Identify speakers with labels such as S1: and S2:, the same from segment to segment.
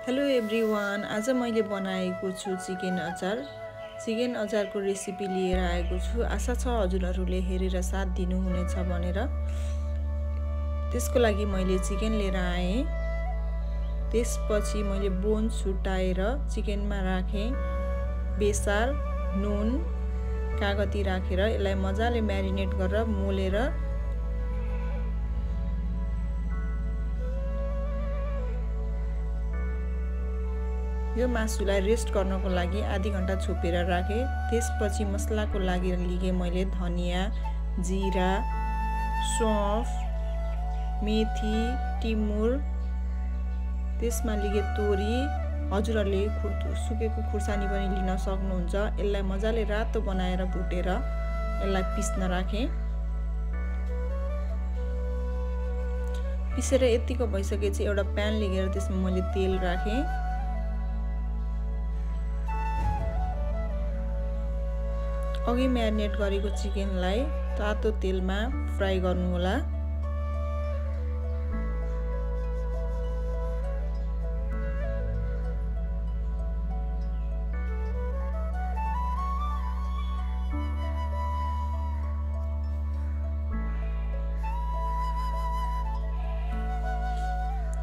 S1: Hello everyone, आज मैले बनाएको छु चिकन अचार। चिकन अचारको रेसिपी लिएर आएको छु। आशा छ हजुरहरूले हेरेर साथ दिनुहुनेछ भनेर। त्यसको लागि मैले चिकन लिएर आएँ। त्यसपछि मैले बोन छुटाएर चिकनमा राखेँ। बेसार, नुन, कागती राखेर यसलाई मजाले म्यारिनेट गरेर मोलेर यो मासुलाई रेस्ट गर्नको लागि आधी घण्टा छोपेर राखेँ। त्यसपछि मसलाको लागि लिएँ मैले धनिया, जिरा, सौंफ, मेथी, टिमुर, त्यसमा लिएँ तोरी। हजुरहरूले सुकेको खुर्सानी पनि लिन सक्नुहुन्छ। यसलाई मजाले रातो बनाएर भुटेर यसलाई पिस्न राखेँ। पिसेर यतिको भइसकेपछि एउटा प्यान लिएर त्यसमा मैले तेल राखेँ। अघि म्यारिनेट गरेको चिकनलाई तातो तेलमा फ्राई गर्नु होला।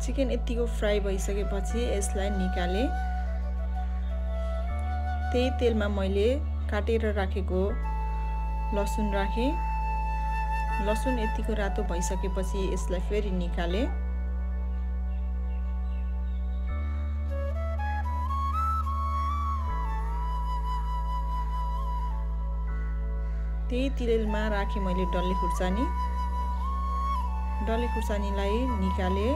S1: चिकन यतिको फ्राई भइसकेपछि यसलाई निकाले। त्यही तेलमा मैले काटेर राखेको लसुन राखेँ। लसुन यतिको रातो भइसकेपछि यसलाई फेरि निकाले। त्यही तेलमा राखेँ मैले डल्ले खुर्सानी। डल्ले खुर्सानीलाई निकाले।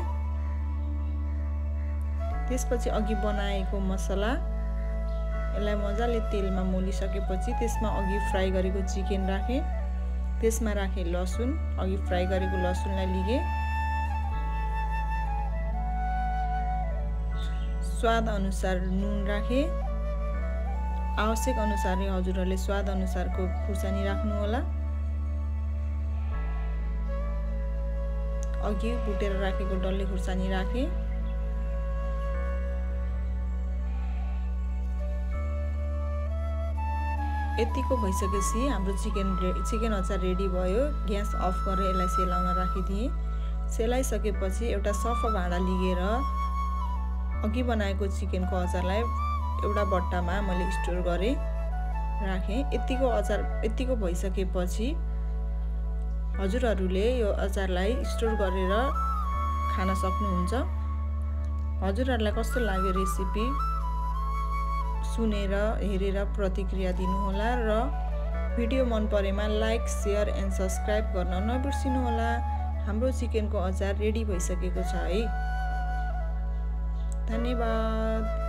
S1: त्यसपछि अघि बनाएको मसला यसलाई मजाले तेलमा मोलिसकेपछि त्यसमा अघि फ्राई गरेको चिकन राखेँ। त्यसमा राखेँ लसुन, अघि फ्राई गरेको लसुनलाई लिएँ। स्वाद अनुसार नुन राखेँ। आवश्यक अनुसारले हजुरहरूले स्वाद अनुसारको खुर्सानी राख्नु होला। अघि भुटेर राखेको डल्ले खुर्सानी राखेँ। यतिको भइसकेपछि हाम्रो चिकन अचार रेडी भयो। ग्यास अफ गरेर यसलाई सेलाउन राखिदिएँ। सेलाइसकेपछि एउटा सफा भाँडा लिएर अघि बनाएको चिकनको अचारलाई एउटा बट्टामा मैले स्टोर गरेँ राखेँ। यतिको भइसकेपछि हजुरहरूले यो अचारलाई स्टोर गरेर खान सक्नुहुन्छ। हजुरहरूलाई कस्तो लाग्यो रेसिपी सुनेर हेरेर प्रतिक्रिया दिनुहोला र भिडियो मन परेमा लाइक, शेयर एन्ड सब्स्क्राइब गर्न नबिर्सिनुहोला। हाम्रो चिकनको अचार रेडी भइसकेको छ है। धन्यवाद।